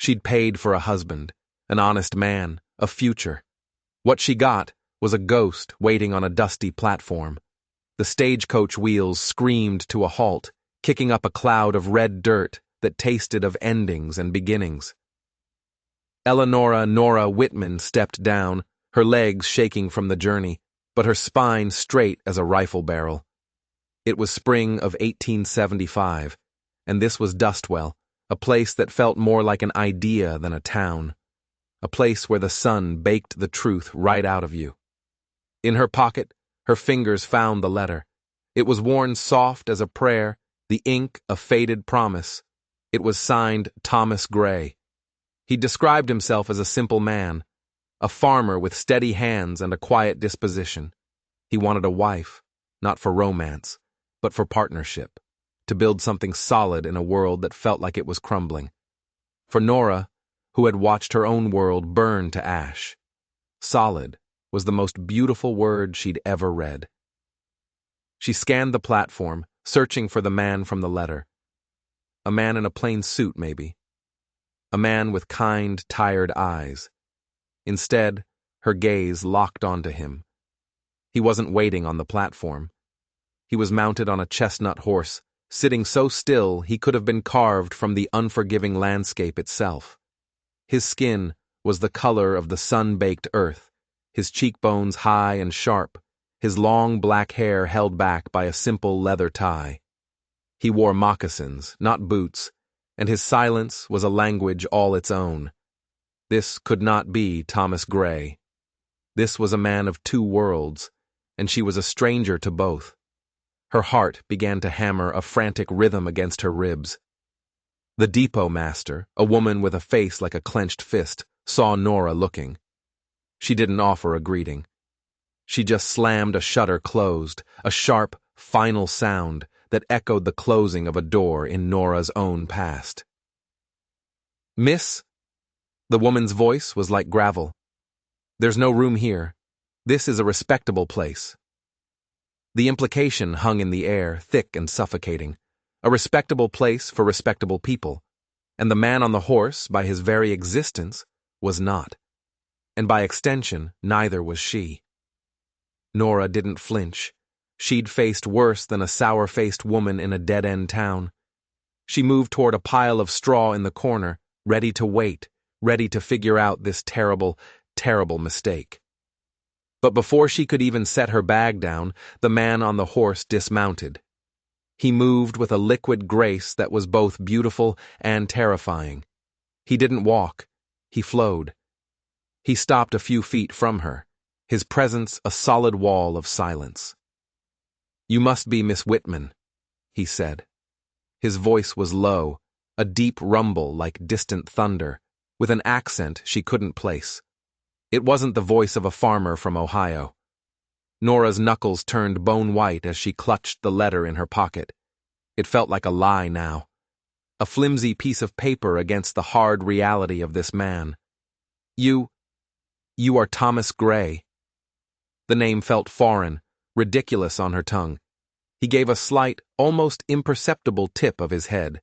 She'd paid for a husband, an honest man, a future. What she got was a ghost waiting on a dusty platform. The stagecoach wheels screamed to a halt, kicking up a cloud of red dirt that tasted of endings and beginnings. Eleonora Nora Whitman stepped down, her legs shaking from the journey, but her spine straight as a rifle barrel. It was spring of 1875, and this was Dustwell, a place that felt more like an idea than a town. A place where the sun baked the truth right out of you. In her pocket, her fingers found the letter. It was worn soft as a prayer, the ink a faded promise. It was signed Thomas Gray. He described himself as a simple man, a farmer with steady hands and a quiet disposition. He wanted a wife, not for romance, but for partnership, to build something solid in a world that felt like it was crumbling. For Nora, who had watched her own world burn to ash, solid was the most beautiful word she'd ever read. She scanned the platform, searching for the man from the letter. A man in a plain suit, maybe. A man with kind, tired eyes. Instead, her gaze locked onto him. He wasn't waiting on the platform. He was mounted on a chestnut horse, sitting so still he could have been carved from the unforgiving landscape itself. His skin was the color of the sun-baked earth, his cheekbones high and sharp, his long black hair held back by a simple leather tie. He wore moccasins, not boots, and his silence was a language all its own. This could not be Thomas Gray. This was a man of two worlds, and she was a stranger to both. Her heart began to hammer a frantic rhythm against her ribs. The depot master, a woman with a face like a clenched fist, saw Nora looking. She didn't offer a greeting. She just slammed a shutter closed, a sharp, final sound that echoed the closing of a door in Nora's own past. "Miss?" The woman's voice was like gravel. "There's no room here. This is a respectable place." The implication hung in the air, thick and suffocating. A respectable place for respectable people. And the man on the horse, by his very existence, was not. And by extension, neither was she. Nora didn't flinch. She'd faced worse than a sour-faced woman in a dead-end town. She moved toward a pile of straw in the corner, ready to wait, ready to figure out this terrible, terrible mistake. But before she could even set her bag down, the man on the horse dismounted. He moved with a liquid grace that was both beautiful and terrifying. He didn't walk. He flowed. He stopped a few feet from her, his presence a solid wall of silence. "You must be Miss Whitman," he said. His voice was low, a deep rumble like distant thunder, with an accent she couldn't place. It wasn't the voice of a farmer from Ohio. Nora's knuckles turned bone-white as she clutched the letter in her pocket. It felt like a lie now. A flimsy piece of paper against the hard reality of this man. You are Thomas Gray." The name felt foreign, ridiculous on her tongue. He gave a slight, almost imperceptible tip of his head.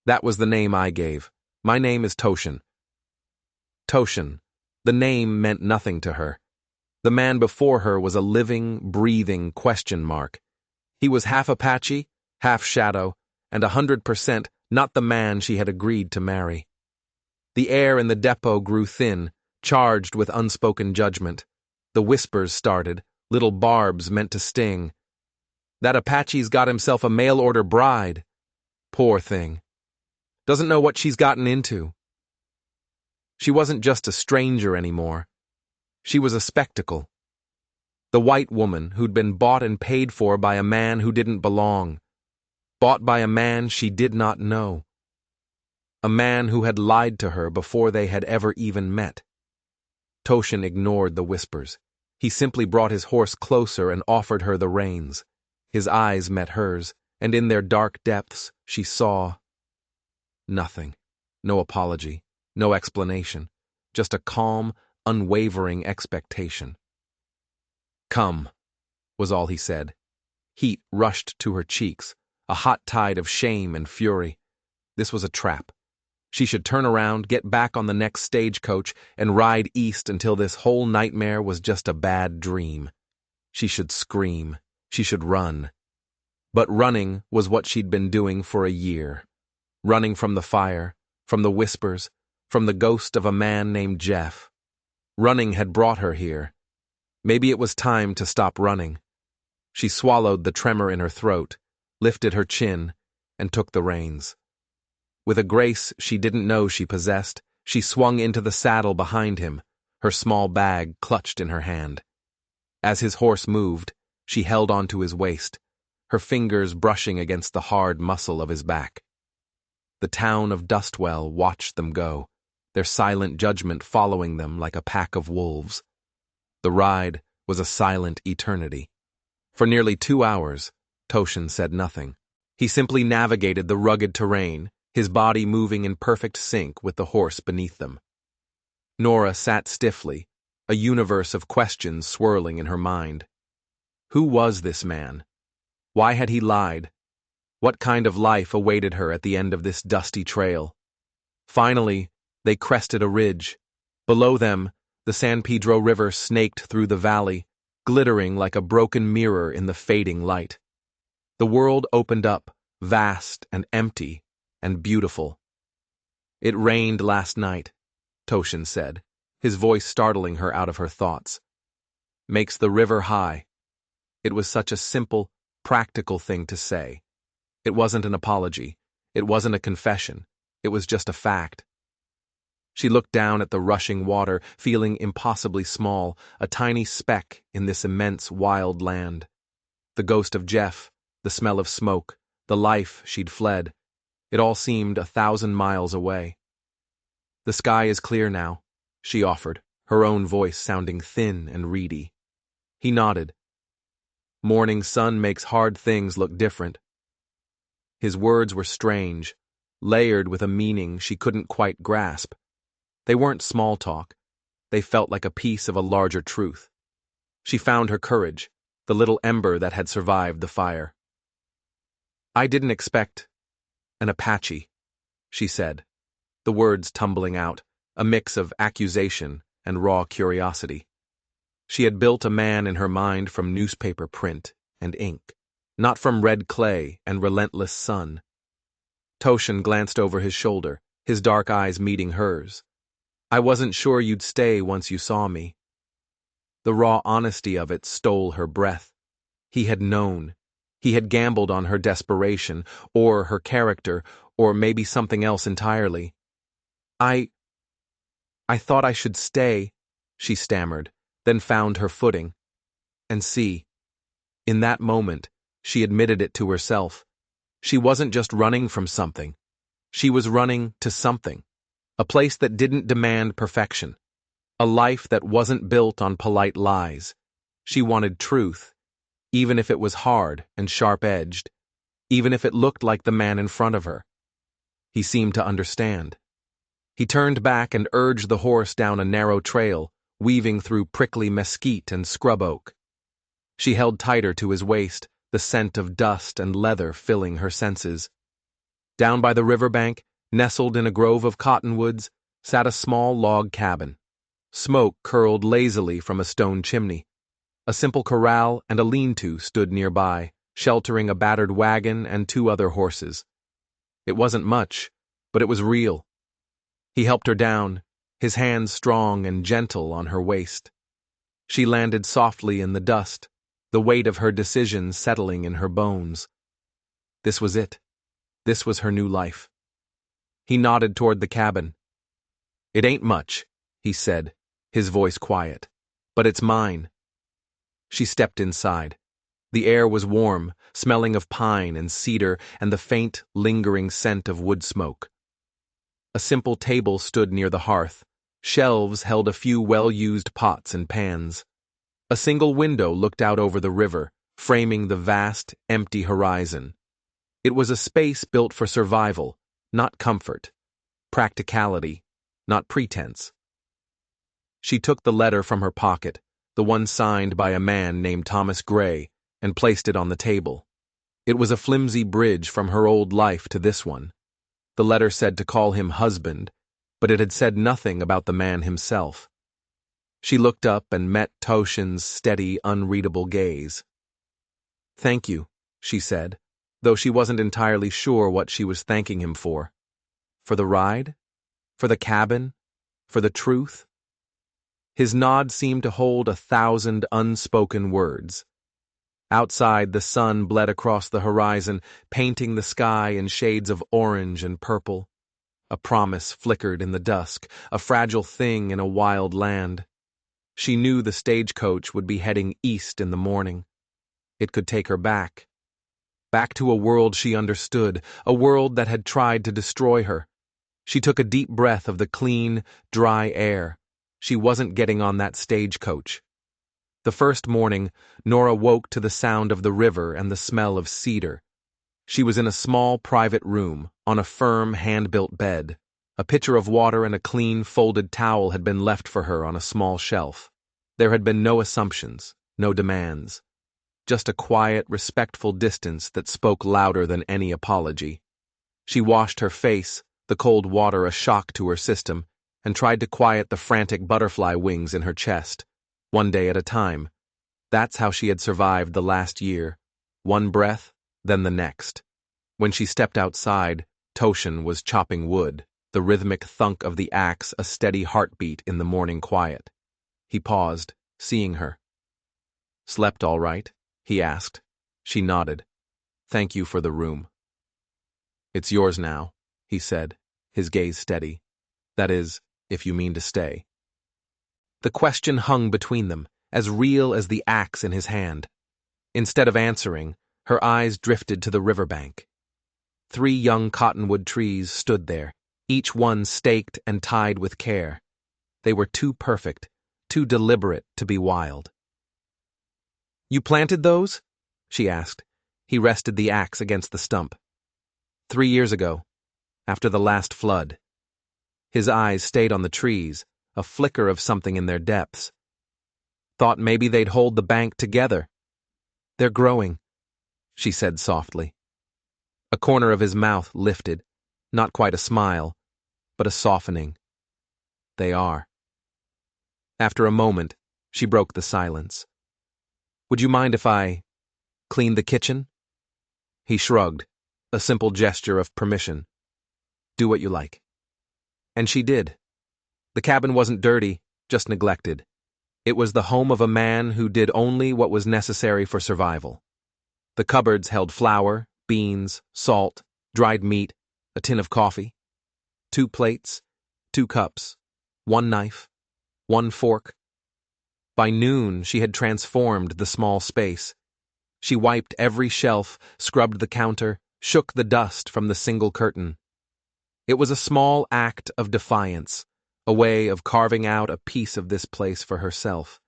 "That was the name I gave. My name is Toshin." Toshin. The name meant nothing to her. The man before her was a living, breathing question mark. He was half Apache, half shadow, and 100% not the man she had agreed to marry. The air in the depot grew thin, charged with unspoken judgment. The whispers started, little barbs meant to sting. "That Apache's got himself a mail-order bride. Poor thing. Doesn't know what she's gotten into." She wasn't just a stranger anymore. She was a spectacle. The white woman who'd been bought and paid for by a man who didn't belong. Bought by a man she did not know. A man who had lied to her before they had ever even met. Toshin ignored the whispers. He simply brought his horse closer and offered her the reins. His eyes met hers, and in their dark depths she saw nothing. No apology. No explanation, just a calm, unwavering expectation. "Come," was all he said. Heat rushed to her cheeks, a hot tide of shame and fury. This was a trap. She should turn around, get back on the next stagecoach, and ride east until this whole nightmare was just a bad dream. She should scream. She should run. But running was what she'd been doing for a year. Running from the fire, from the whispers, from the ghost of a man named Jeff. Running had brought her here. Maybe it was time to stop running. She swallowed the tremor in her throat, lifted her chin, and took the reins. With a grace she didn't know she possessed, she swung into the saddle behind him, her small bag clutched in her hand. As his horse moved, she held onto his waist, her fingers brushing against the hard muscle of his back. The town of Dustwell watched them go, their silent judgment following them like a pack of wolves. The ride was a silent eternity. For nearly 2 hours, Toshin said nothing. He simply navigated the rugged terrain, his body moving in perfect sync with the horse beneath them. Nora sat stiffly, a universe of questions swirling in her mind. Who was this man? Why had he lied? What kind of life awaited her at the end of this dusty trail? Finally, they crested a ridge. Below them, the San Pedro River snaked through the valley, glittering like a broken mirror in the fading light. The world opened up, vast and empty and beautiful. It rained last night, Toshin said, his voice startling her out of her thoughts. Makes the river high. It was such a simple, practical thing to say. It wasn't an apology. It wasn't a confession. It was just a fact. She looked down at the rushing water, feeling impossibly small, a tiny speck in this immense wild land. The ghost of Jeff, the smell of smoke, the life she'd fled, it all seemed 1,000 miles away. The sky is clear now, she offered, her own voice sounding thin and reedy. He nodded. Morning sun makes hard things look different. His words were strange, layered with a meaning she couldn't quite grasp. They weren't small talk. They felt like a piece of a larger truth. She found her courage, the little ember that had survived the fire. I didn't expect an Apache, she said, the words tumbling out, a mix of accusation and raw curiosity. She had built a man in her mind from newspaper print and ink, not from red clay and relentless sun. Toshin glanced over his shoulder, his dark eyes meeting hers. I wasn't sure you'd stay once you saw me. The raw honesty of it stole her breath. He had known. He had gambled on her desperation, or her character, or maybe something else entirely. I thought I should stay, she stammered, then found her footing. And see. In that moment, she admitted it to herself. She wasn't just running from something. She was running to something. A place that didn't demand perfection. A life that wasn't built on polite lies. She wanted truth, even if it was hard and sharp-edged, even if it looked like the man in front of her. He seemed to understand. He turned back and urged the horse down a narrow trail, weaving through prickly mesquite and scrub oak. She held tighter to his waist, the scent of dust and leather filling her senses. Down by the riverbank, nestled in a grove of cottonwoods, sat a small log cabin. Smoke curled lazily from a stone chimney. A simple corral and a lean-to stood nearby, sheltering a battered wagon and 2 other horses. It wasn't much, but it was real. He helped her down, his hands strong and gentle on her waist. She landed softly in the dust, the weight of her decision settling in her bones. This was it. This was her new life. He nodded toward the cabin. It ain't much, he said, his voice quiet, but it's mine. She stepped inside. The air was warm, smelling of pine and cedar and the faint, lingering scent of wood smoke. A simple table stood near the hearth. Shelves held a few well-used pots and pans. A single window looked out over the river, framing the vast, empty horizon. It was a space built for survival, not comfort. Practicality, not pretense. She took the letter from her pocket, the one signed by a man named Thomas Gray, and placed it on the table. It was a flimsy bridge from her old life to this one. The letter said to call him husband, but it had said nothing about the man himself. She looked up and met Toshin's steady, unreadable gaze. "Thank you," she said, though she wasn't entirely sure what she was thanking him for. For the ride? For the cabin? For the truth? His nod seemed to hold 1,000 unspoken words. Outside, the sun bled across the horizon, painting the sky in shades of orange and purple. A promise flickered in the dusk, a fragile thing in a wild land. She knew the stagecoach would be heading east in the morning. It could take her back. Back to a world she understood, a world that had tried to destroy her. She took a deep breath of the clean, dry air. She wasn't getting on that stagecoach. The first morning, Nora woke to the sound of the river and the smell of cedar. She was in a small private room, on a firm, hand-built bed. A pitcher of water and a clean, folded towel had been left for her on a small shelf. There had been no assumptions, no demands. Just a quiet, respectful distance that spoke louder than any apology. She washed her face, the cold water a shock to her system, and tried to quiet the frantic butterfly wings in her chest. One day at a time. That's how she had survived the last year. One breath, then the next. When she stepped outside, Toshin was chopping wood, the rhythmic thunk of the axe a steady heartbeat in the morning quiet. He paused, seeing her. "Slept all right?" he asked. She nodded. "Thank you for the room." "It's yours now," he said, his gaze steady. "That is, if you mean to stay." The question hung between them, as real as the axe in his hand. Instead of answering, her eyes drifted to the riverbank. 3 young cottonwood trees stood there, each one staked and tied with care. They were too perfect, too deliberate to be wild. "You planted those?" she asked. He rested the axe against the stump. 3 years ago, after the last flood." His eyes stayed on the trees, a flicker of something in their depths. "Thought maybe they'd hold the bank together." "They're growing," she said softly. A corner of his mouth lifted, not quite a smile, but a softening. "They are." After a moment, she broke the silence. "Would you mind if I cleaned the kitchen?" He shrugged, a simple gesture of permission. "Do what you like." And she did. The cabin wasn't dirty, just neglected. It was the home of a man who did only what was necessary for survival. The cupboards held flour, beans, salt, dried meat, a tin of coffee. 2 plates, 2 cups, 1 knife, 1 fork. By noon, she had transformed the small space. She wiped every shelf, scrubbed the counter, shook the dust from the single curtain. It was a small act of defiance, a way of carving out a piece of this place for herself.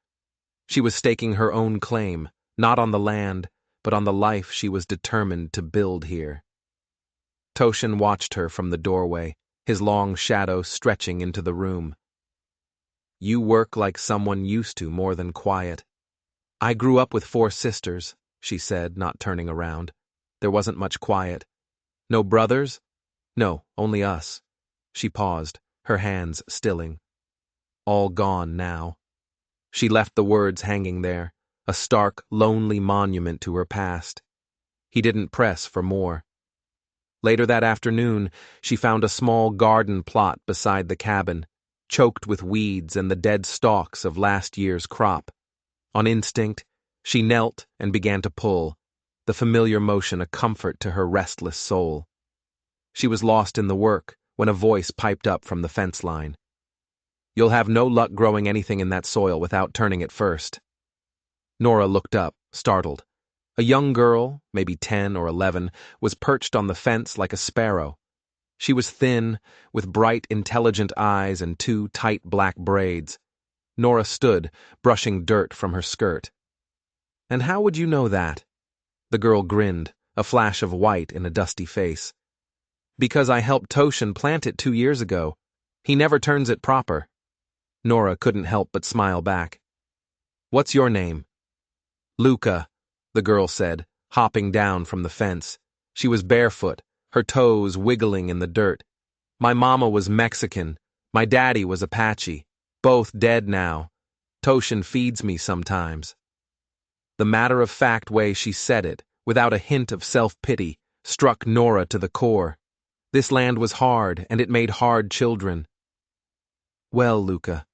She was staking her own claim, not on the land, but on the life she was determined to build here. Toshin watched her from the doorway, his long shadow stretching into the room. "You work like someone used to more than quiet." "I grew up with 4 sisters," she said, not turning around. "There wasn't much quiet." "No brothers?" "No, only us." She paused, her hands stilling. "All gone now." She left the words hanging there, a stark, lonely monument to her past. He didn't press for more. Later that afternoon, she found a small garden plot beside the cabin, choked with weeds and the dead stalks of last year's crop. On instinct, she knelt and began to pull, the familiar motion a comfort to her restless soul. She was lost in the work when a voice piped up from the fence line. "You'll have no luck growing anything in that soil without turning it first." Nora looked up, startled. A young girl, maybe 10 or 11, was perched on the fence like a sparrow. She was thin, with bright, intelligent eyes and 2 tight black braids. Nora stood, brushing dirt from her skirt. "And how would you know that?" The girl grinned, a flash of white in a dusty face. "Because I helped Toshin plant it 2 years ago. He never turns it proper." Nora couldn't help but smile back. "What's your name?" "Luca," the girl said, hopping down from the fence. She was barefoot, her toes wiggling in the dirt. My mama was Mexican. My daddy was Apache. Both dead now. Toshin feeds me sometimes. The matter-of-fact way she said it, without a hint of self-pity, struck Nora to the core. This land was hard, and it made hard children. Well, Luca,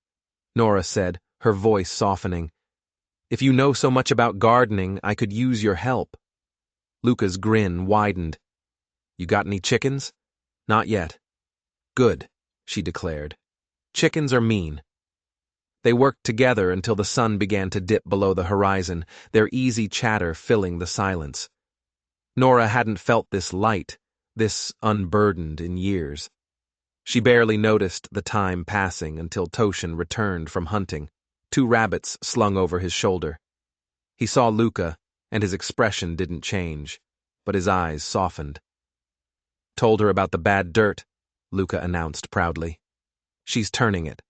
Nora said, her voice softening, if you know so much about gardening, I could use your help. Luca's grin widened. You got any chickens? Not yet. Good, she declared. Chickens are mean. They worked together until the sun began to dip below the horizon, their easy chatter filling the silence. Nora hadn't felt this light, this unburdened in years. She barely noticed the time passing until Toshin returned from hunting, 2 rabbits slung over his shoulder. He saw Luca, and his expression didn't change, but his eyes softened. Told her about the bad dirt, Luca announced proudly. She's turning it.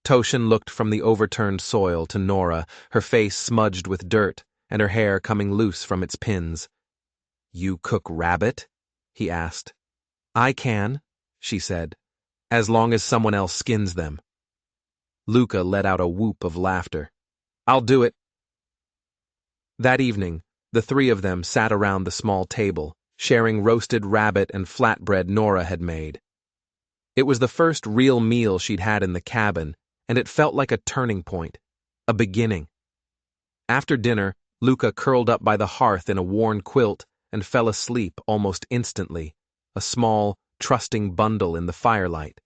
Toshin looked from the overturned soil to Nora, her face smudged with dirt, and her hair coming loose from its pins. You cook rabbit? He asked. I can, she said, as long as someone else skins them. Luca let out a whoop of laughter. I'll do it. That evening, the 3 of them sat around the small table, sharing roasted rabbit and flatbread Nora had made. It was the first real meal she'd had in the cabin, and it felt like a turning point, a beginning. After dinner, Luca curled up by the hearth in a worn quilt and fell asleep almost instantly, a small, trusting bundle in the firelight.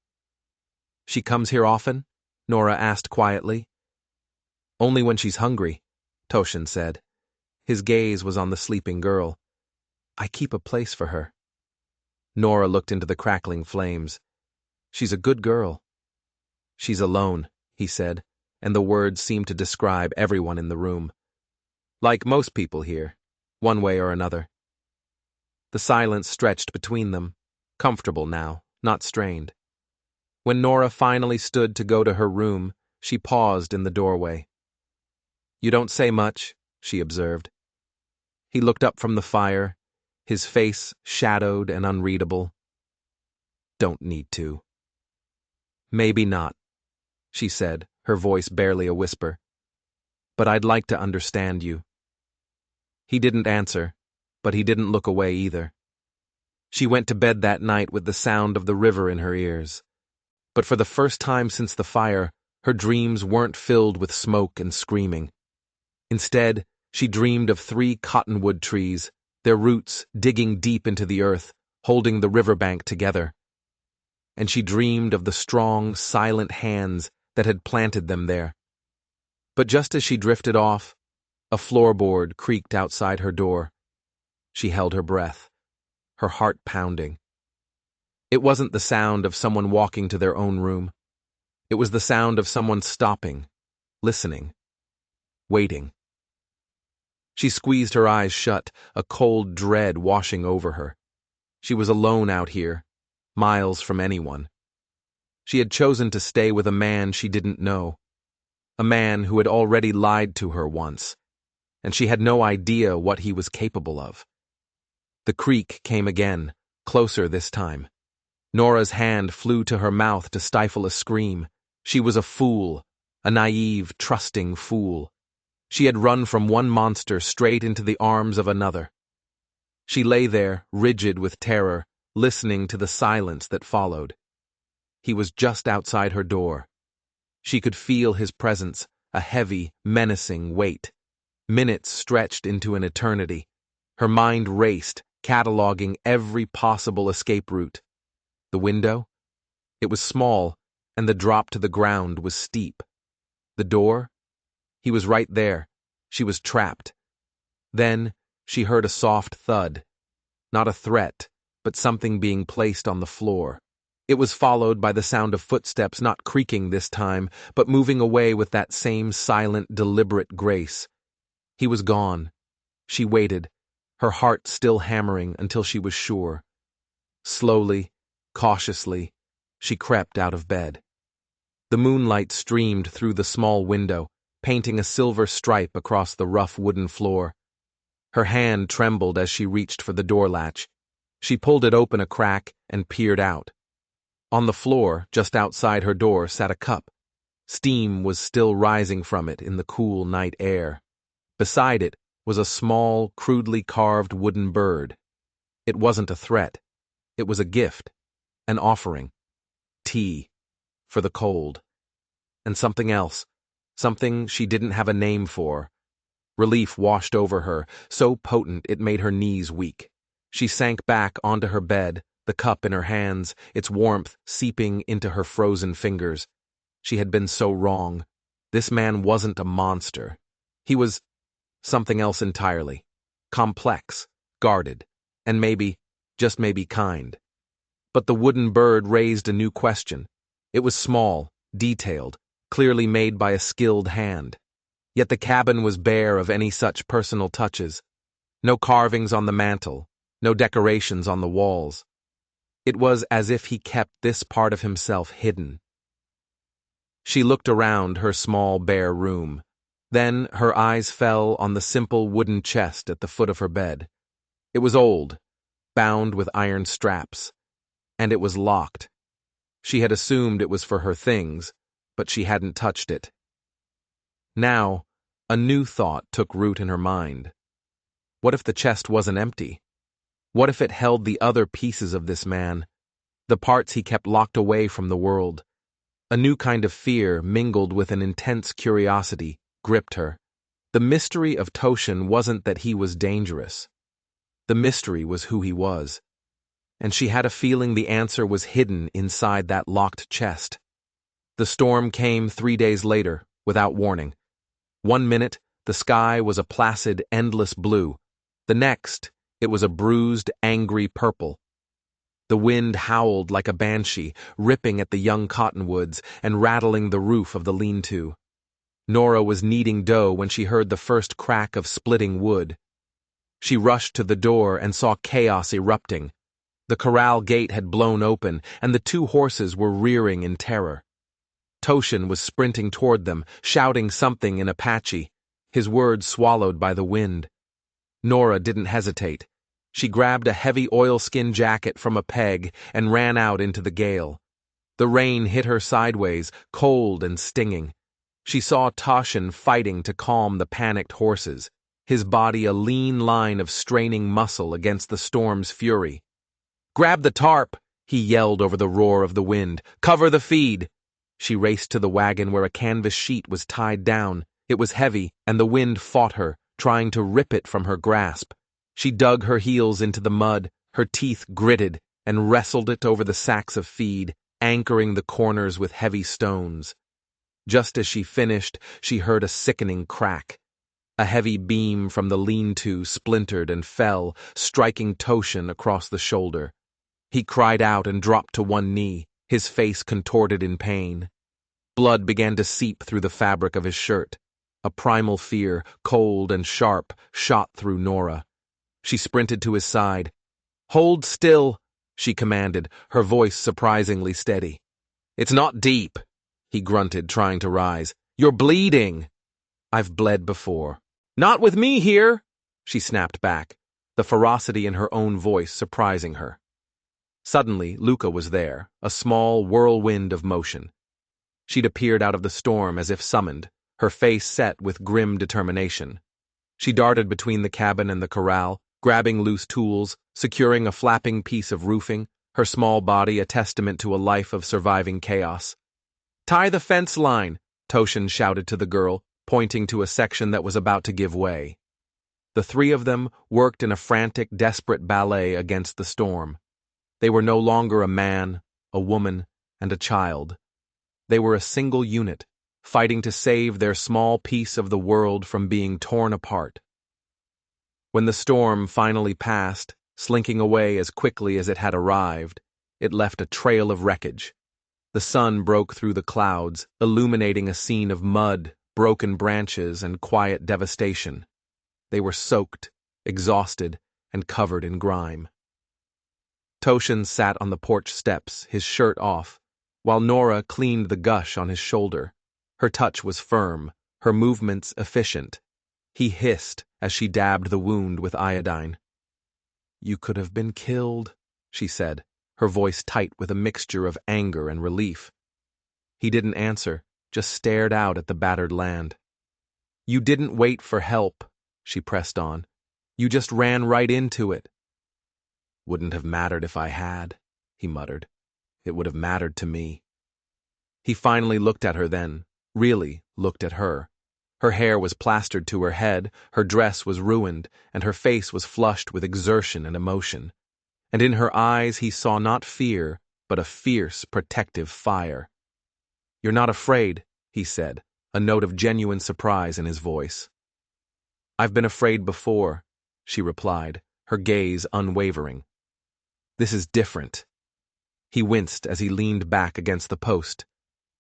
She comes here often? Nora asked quietly. Only when she's hungry, Toshin said. His gaze was on the sleeping girl. I keep a place for her. Nora looked into the crackling flames. She's a good girl. She's alone, he said, and the words seemed to describe everyone in the room. Like most people here, one way or another. The silence stretched between them, comfortable now, not strained. When Nora finally stood to go to her room, she paused in the doorway. You don't say much, she observed. He looked up from the fire, his face shadowed and unreadable. Don't need to. Maybe not, she said, her voice barely a whisper. But I'd like to understand you. He didn't answer, but he didn't look away either. She went to bed that night with the sound of the river in her ears. But for the first time since the fire, her dreams weren't filled with smoke and screaming. Instead, she dreamed of 3 cottonwood trees, their roots digging deep into the earth, holding the riverbank together. And she dreamed of the strong, silent hands that had planted them there. But just as she drifted off, a floorboard creaked outside her door. She held her breath, her heart pounding. It wasn't the sound of someone walking to their own room. It was the sound of someone stopping, listening, waiting. She squeezed her eyes shut, a cold dread washing over her. She was alone out here, miles from anyone. She had chosen to stay with a man she didn't know, a man who had already lied to her once, and she had no idea what he was capable of. The creak came again, closer this time. Nora's hand flew to her mouth to stifle a scream. She was a fool, a naive, trusting fool. She had run from one monster straight into the arms of another. She lay there, rigid with terror, listening to the silence that followed. He was just outside her door. She could feel his presence, a heavy, menacing weight. Minutes stretched into an eternity. Her mind raced, cataloging every possible escape route. The window? It was small, and the drop to the ground was steep. The door? He was right there. She was trapped. Then she heard a soft thud. Not a threat, but something being placed on the floor. It was followed by the sound of footsteps not creaking this time, but moving away with that same silent, deliberate grace. He was gone. She waited, her heart still hammering until she was sure. Slowly, cautiously, she crept out of bed. The moonlight streamed through the small window, painting a silver stripe across the rough wooden floor. Her hand trembled as she reached for the door latch. She pulled it open a crack and peered out. On the floor, just outside her door, sat a cup. Steam was still rising from it in the cool night air. Beside it was a small, crudely carved wooden bird. It wasn't a threat. It was a gift, an offering. Tea, for the cold. And something else, something she didn't have a name for. Relief washed over her, so potent it made her knees weak. She sank back onto her bed, the cup in her hands, its warmth seeping into her frozen fingers. She had been so wrong. This man wasn't a monster. He was something else entirely. Complex, guarded, and maybe, just maybe kind. But the wooden bird raised a new question. It was small, detailed, clearly made by a skilled hand. Yet the cabin was bare of any such personal touches. No carvings on the mantel, no decorations on the walls. It was as if he kept this part of himself hidden. She looked around her small, bare room. Then her eyes fell on the simple wooden chest at the foot of her bed. It was old, bound with iron straps, and it was locked. She had assumed it was for her things, but she hadn't touched it. Now, a new thought took root in her mind. What if the chest wasn't empty? What if it held the other pieces of this man, the parts he kept locked away from the world? A new kind of fear, mingled with an intense curiosity, gripped her. The mystery of Toshin wasn't that he was dangerous. The mystery was who he was. And she had a feeling the answer was hidden inside that locked chest. The storm came 3 days later, without warning. 1 minute, the sky was a placid, endless blue. The next, it was a bruised, angry purple. The wind howled like a banshee, ripping at the young cottonwoods and rattling the roof of the lean-to. Nora was kneading dough when she heard the first crack of splitting wood. She rushed to the door and saw chaos erupting. The corral gate had blown open, and the 2 horses were rearing in terror. Toshin was sprinting toward them, shouting something in Apache, his words swallowed by the wind. Nora didn't hesitate. She grabbed a heavy oilskin jacket from a peg and ran out into the gale. The rain hit her sideways, cold and stinging. She saw Toshin fighting to calm the panicked horses, his body a lean line of straining muscle against the storm's fury. "Grab the tarp!" he yelled over the roar of the wind. "Cover the feed!" She raced to the wagon where a canvas sheet was tied down. It was heavy, and the wind fought her, trying to rip it from her grasp. She dug her heels into the mud, her teeth gritted, and wrestled it over the sacks of feed, anchoring the corners with heavy stones. Just as she finished, she heard a sickening crack. A heavy beam from the lean-to splintered and fell, striking Toshin across the shoulder. He cried out and dropped to one knee, his face contorted in pain. Blood began to seep through the fabric of his shirt. A primal fear, cold and sharp, shot through Nora. She sprinted to his side. "Hold still," she commanded, her voice surprisingly steady. "It's not deep," he grunted, trying to rise. "You're bleeding." "I've bled before." "Not with me here," she snapped back, the ferocity in her own voice surprising her. Suddenly, Luca was there, a small whirlwind of motion. She'd appeared out of the storm as if summoned, her face set with grim determination. She darted between the cabin and the corral, grabbing loose tools, securing a flapping piece of roofing, her small body a testament to a life of surviving chaos. "Tie the fence line," Toshin shouted to the girl, pointing to a section that was about to give way. The 3 of them worked in a frantic, desperate ballet against the storm. They were no longer a man, a woman, and a child. They were a single unit, fighting to save their small piece of the world from being torn apart. When the storm finally passed, slinking away as quickly as it had arrived, it left a trail of wreckage. The sun broke through the clouds, illuminating a scene of mud, broken branches, and quiet devastation. They were soaked, exhausted, and covered in grime. Toshin sat on the porch steps, his shirt off, while Nora cleaned the gush on his shoulder. Her touch was firm, her movements efficient. He hissed as she dabbed the wound with iodine. You could have been killed, she said, her voice tight with a mixture of anger and relief. He didn't answer, just stared out at the battered land. You didn't wait for help, she pressed on. You just ran right into it. Wouldn't have mattered if I had, he muttered. It would have mattered to me. He finally looked at her then, really looked at her. Her hair was plastered to her head, her dress was ruined, and her face was flushed with exertion and emotion. And in her eyes he saw not fear, but a fierce, protective fire. You're not afraid, he said, a note of genuine surprise in his voice. I've been afraid before, she replied, her gaze unwavering. This is different. He winced as he leaned back against the post.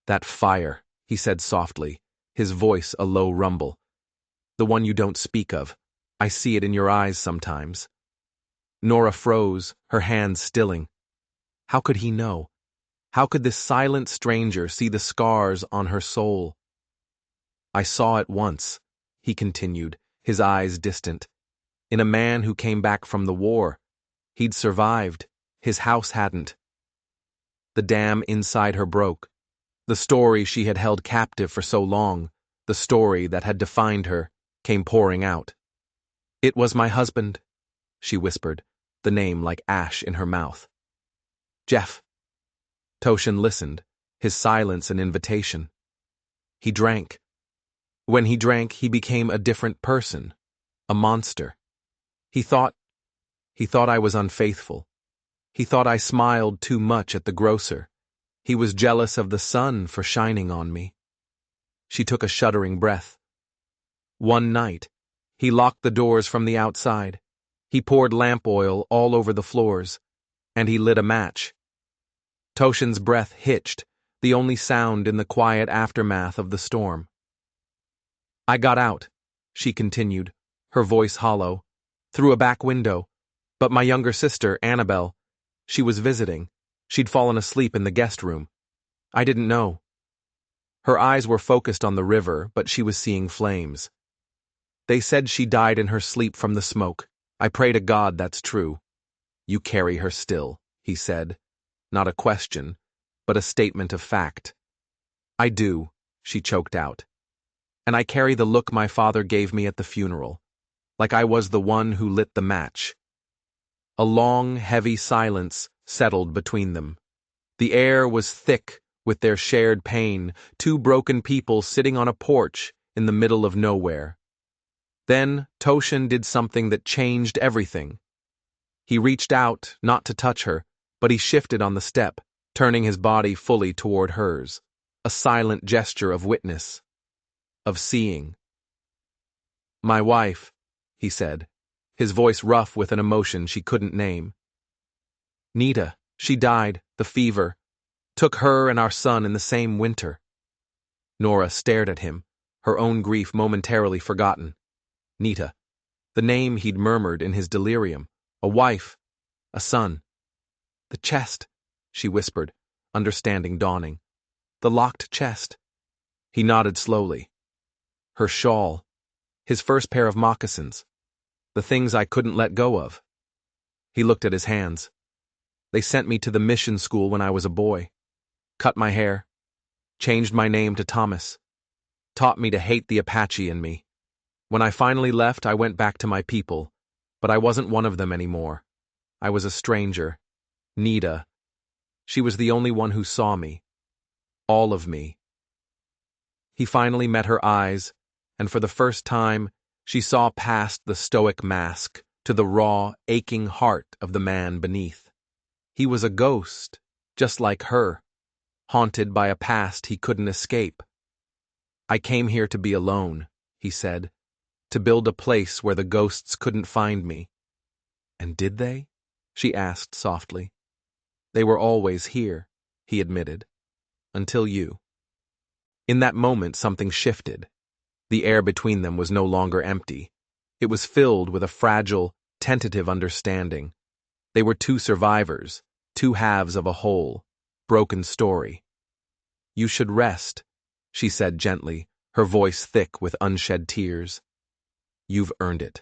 That fire, he said softly, his voice a low rumble. The one you don't speak of. I see it in your eyes sometimes. Nora froze, her hands stilling. How could he know? How could this silent stranger see the scars on her soul? I saw it once, he continued, his eyes distant. In a man who came back from the war. He'd survived. His house hadn't. The dam inside her broke. The story she had held captive for so long, the story that had defined her, came pouring out. It was my husband, she whispered, the name like ash in her mouth. Jeff. Toshin listened, his silence an invitation. He drank. When he drank, he became a different person, a monster. He thought I was unfaithful. He thought I smiled too much at the grocer. He was jealous of the sun for shining on me. She took a shuddering breath. One night, he locked the doors from the outside. He poured lamp oil all over the floors, and he lit a match. Toshin's breath hitched, the only sound in the quiet aftermath of the storm. I got out, she continued, her voice hollow, through a back window, but my younger sister, Annabelle, she was visiting. She'd fallen asleep in the guest room. I didn't know. Her eyes were focused on the river, but she was seeing flames. They said she died in her sleep from the smoke. I pray to God that's true. You carry her still, he said. Not a question, but a statement of fact. I do, she choked out. And I carry the look my father gave me at the funeral, like I was the one who lit the match. A long, heavy silence settled between them. The air was thick with their shared pain, two broken people sitting on a porch in the middle of nowhere. Then Toshin did something that changed everything. He reached out, not to touch her, but he shifted on the step, turning his body fully toward hers, a silent gesture of witness, of seeing. My wife, he said, his voice rough with an emotion she couldn't name. Nita, she died, the fever, took her and our son in the same winter. Nora stared at him, her own grief momentarily forgotten. Nita, the name he'd murmured in his delirium, a wife, a son. The chest, she whispered, understanding dawning. The locked chest. He nodded slowly. Her shawl, his first pair of moccasins, the things I couldn't let go of. He looked at his hands. They sent me to the mission school when I was a boy. Cut my hair. Changed my name to Thomas. Taught me to hate the Apache in me. When I finally left, I went back to my people, but I wasn't one of them anymore. I was a stranger. Nita. She was the only one who saw me. All of me. He finally met her eyes, and for the first time, she saw past the stoic mask to the raw, aching heart of the man beneath. He was a ghost, just like her, haunted by a past he couldn't escape. I came here to be alone, he said, to build a place where the ghosts couldn't find me. And did they? She asked softly. They were always here, he admitted, until you. In that moment, something shifted. The air between them was no longer empty. It was filled with a fragile, tentative understanding. They were two survivors, two halves of a whole, broken story. You should rest, she said gently, her voice thick with unshed tears. You've earned it.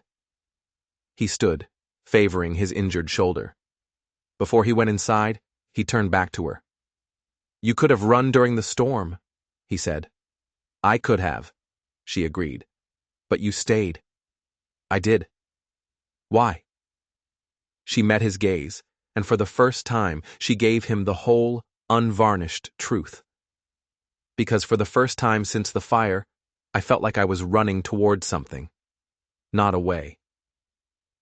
He stood, favoring his injured shoulder. Before he went inside, he turned back to her. "You could have run during the storm," he said. "I could have," she agreed. "But you stayed." "I did." "Why?" She met his gaze, and for the first time she gave him the whole, unvarnished truth. "Because for the first time since the fire, I felt like I was running toward something, not away."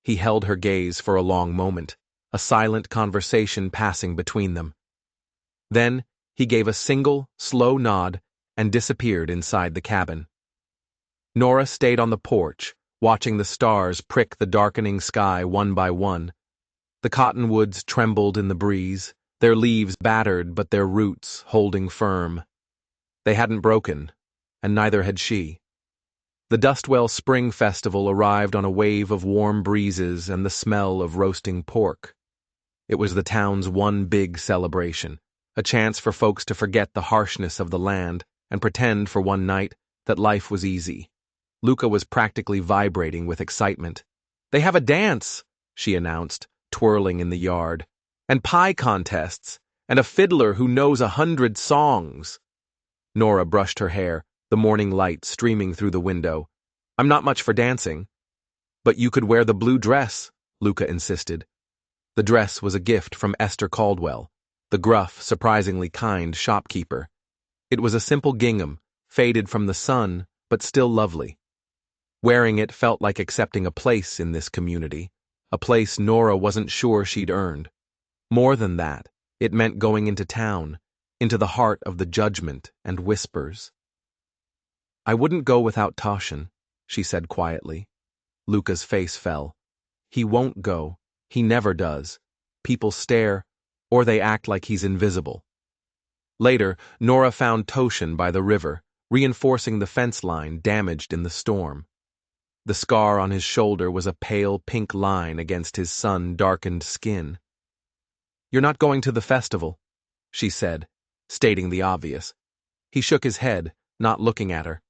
He held her gaze for a long moment, a silent conversation passing between them. Then he gave a single, slow nod and disappeared inside the cabin. Nora stayed on the porch, watching the stars prick the darkening sky one by one. The cottonwoods trembled in the breeze, their leaves battered but their roots holding firm. They hadn't broken, and neither had she. The Dustwell Spring Festival arrived on a wave of warm breezes and the smell of roasting pork. It was the town's one big celebration, a chance for folks to forget the harshness of the land and pretend for one night that life was easy. Luca was practically vibrating with excitement. "They have a dance," she announced, twirling in the yard, "and pie contests, and a fiddler who knows 100 songs." Nora brushed her hair, the morning light streaming through the window. "I'm not much for dancing." "But you could wear the blue dress," Luca insisted. The dress was a gift from Esther Caldwell, the gruff, surprisingly kind shopkeeper. It was a simple gingham, faded from the sun, but still lovely. Wearing it felt like accepting a place in this community, a place Nora wasn't sure she'd earned. More than that, it meant going into town, into the heart of the judgment and whispers. "I wouldn't go without Toshin," she said quietly. Luca's face fell. "He won't go. He never does. People stare, or they act like he's invisible." Later, Nora found Toshin by the river, reinforcing the fence line damaged in the storm. The scar on his shoulder was a pale pink line against his sun-darkened skin. "You're not going to the festival," she said, stating the obvious. He shook his head, not looking at her.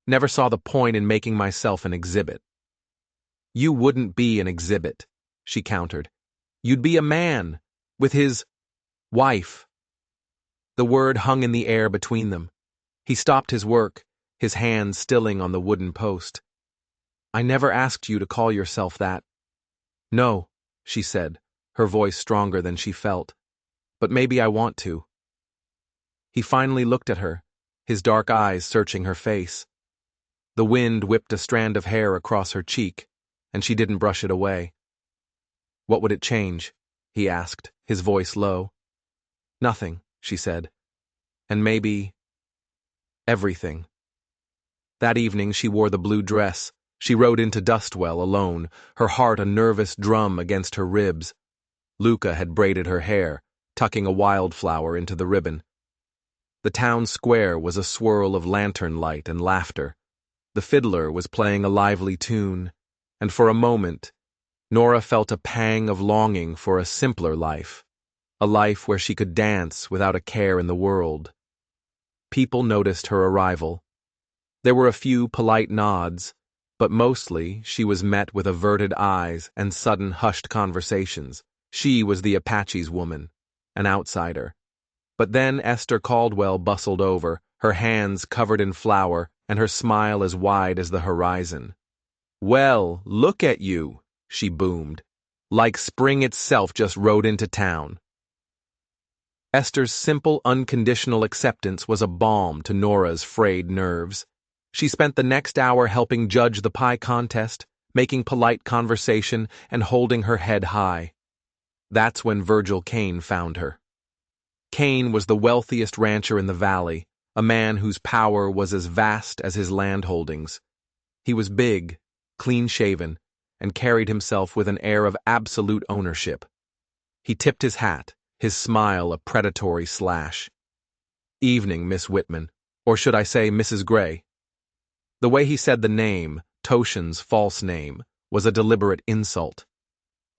"Never saw the point in making myself an exhibit." "You wouldn't be an exhibit," she countered. "You'd be a man, with his wife." The word hung in the air between them. He stopped his work, his hand stilling on the wooden post. "I never asked you to call yourself that." "No," she said, her voice stronger than she felt. "But maybe I want to." He finally looked at her, his dark eyes searching her face. The wind whipped a strand of hair across her cheek, and she didn't brush it away. "What would it change?" he asked, his voice low. "Nothing," she said. "And maybe everything." That evening she wore the blue dress. She rode into Dustwell alone, her heart a nervous drum against her ribs. Luca had braided her hair, tucking a wildflower into the ribbon. The town square was a swirl of lantern light and laughter. The fiddler was playing a lively tune, and for a moment, Nora felt a pang of longing for a simpler life, a life where she could dance without a care in the world. People noticed her arrival. There were a few polite nods, but mostly she was met with averted eyes and sudden hushed conversations. She was the Apache's woman, an outsider. But then Esther Caldwell bustled over, her hands covered in flour and her smile as wide as the horizon. "Well, look at you," she boomed, "like spring itself just rode into town." Esther's simple, unconditional acceptance was a balm to Nora's frayed nerves. She spent the next hour helping judge the pie contest, making polite conversation, and holding her head high. That's when Virgil Kane found her. Kane was the wealthiest rancher in the valley, a man whose power was as vast as his land holdings. He was big, clean-shaven, and carried himself with an air of absolute ownership. He tipped his hat, his smile a predatory slash. "Evening, Miss Whitman, or should I say Mrs. Gray?" The way he said the name, Toshin's false name, was a deliberate insult.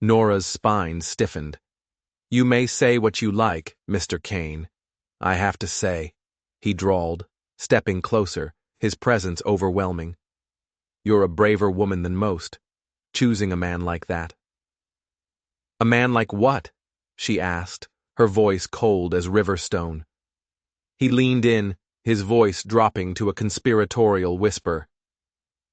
Nora's spine stiffened. "You may say what you like, Mr. Kane. I have to say," he drawled, stepping closer, his presence overwhelming. "You're a braver woman than most, choosing a man like that." A man like what? She asked, her voice cold as river stone. He leaned in, his voice dropping to a conspiratorial whisper.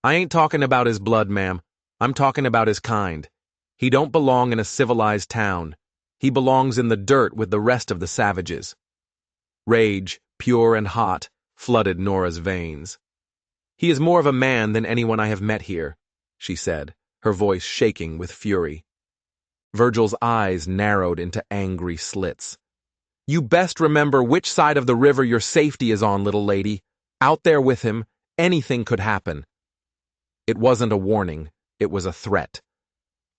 I ain't talking about his blood, ma'am. I'm talking about his kind. He don't belong in a civilized town. He belongs in the dirt with the rest of the savages. Rage, pure and hot, flooded Nora's veins. He is more of a man than anyone I have met here, she said, her voice shaking with fury. Virgil's eyes narrowed into angry slits. You best remember which side of the river your safety is on, little lady. Out there with him, anything could happen. It wasn't a warning, it was a threat.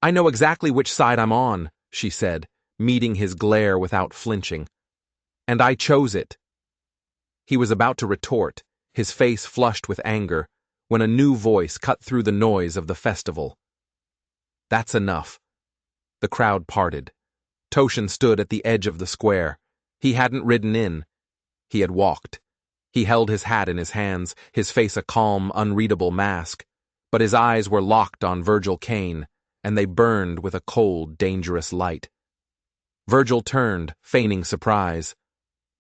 I know exactly which side I'm on, she said, meeting his glare without flinching. And I chose it. He was about to retort, his face flushed with anger, when a new voice cut through the noise of the festival. That's enough. The crowd parted. Toshin stood at the edge of the square. He hadn't ridden in. He had walked. He held his hat in his hands, his face a calm, unreadable mask, but his eyes were locked on Virgil Kane, and they burned with a cold, dangerous light. Virgil turned, feigning surprise.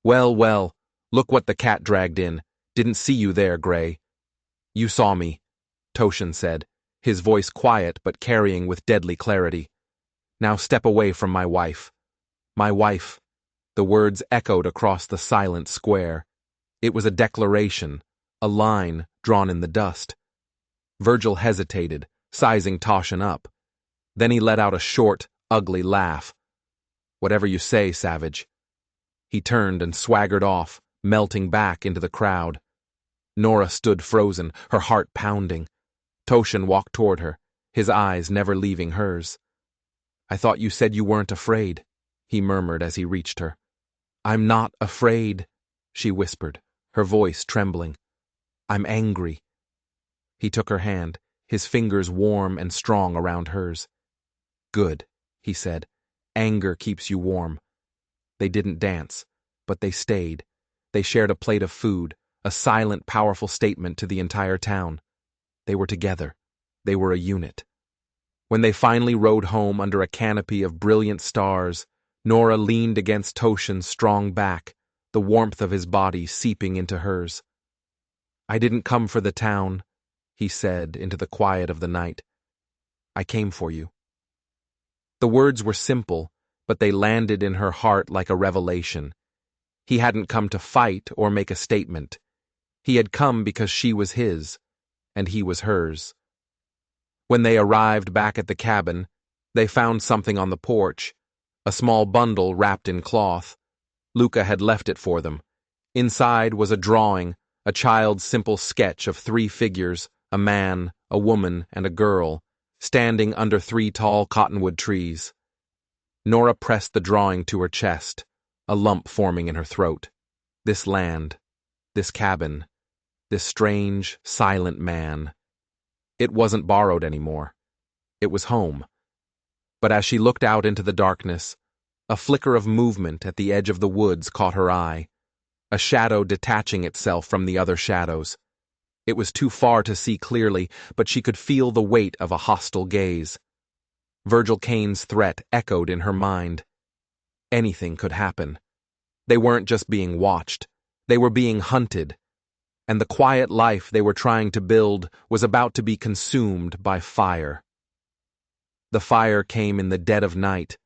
Well, well, look what the cat dragged in. Didn't see you there, Gray. You saw me, Toshin said, his voice quiet but carrying with deadly clarity. Now step away from my wife. My wife. The words echoed across the silent square. It was a declaration, a line drawn in the dust. Virgil hesitated, sizing Toshin up. Then he let out a short, ugly laugh. Whatever you say, savage. He turned and swaggered off, melting back into the crowd. Nora stood frozen, her heart pounding. Toshin walked toward her, his eyes never leaving hers. I thought you said you weren't afraid, he murmured as he reached her. I'm not afraid, she whispered, her voice trembling. I'm angry. He took her hand, his fingers warm and strong around hers. Good, he said. Anger keeps you warm. They didn't dance, but they stayed. They shared a plate of food, a silent, powerful statement to the entire town. They were together. They were a unit. When they finally rode home under a canopy of brilliant stars, Nora leaned against Toshin's strong back, the warmth of his body seeping into hers. I didn't come for the town, he said into the quiet of the night. I came for you. The words were simple, but they landed in her heart like a revelation. He hadn't come to fight or make a statement. He had come because she was his, and he was hers. When they arrived back at the cabin, they found something on the porch, a small bundle wrapped in cloth. Luca had left it for them. Inside was a drawing, a child's simple sketch of 3 figures, a man, a woman, and a girl, standing under 3 tall cottonwood trees. Nora pressed the drawing to her chest, a lump forming in her throat. This land, this cabin, this strange, silent man. It wasn't borrowed anymore. It was home. But as she looked out into the darkness, a flicker of movement at the edge of the woods caught her eye, a shadow detaching itself from the other shadows. It was too far to see clearly, but she could feel the weight of a hostile gaze. Virgil Kane's threat echoed in her mind. Anything could happen. They weren't just being watched. They were being hunted. And the quiet life they were trying to build was about to be consumed by fire. The fire came in the dead of night,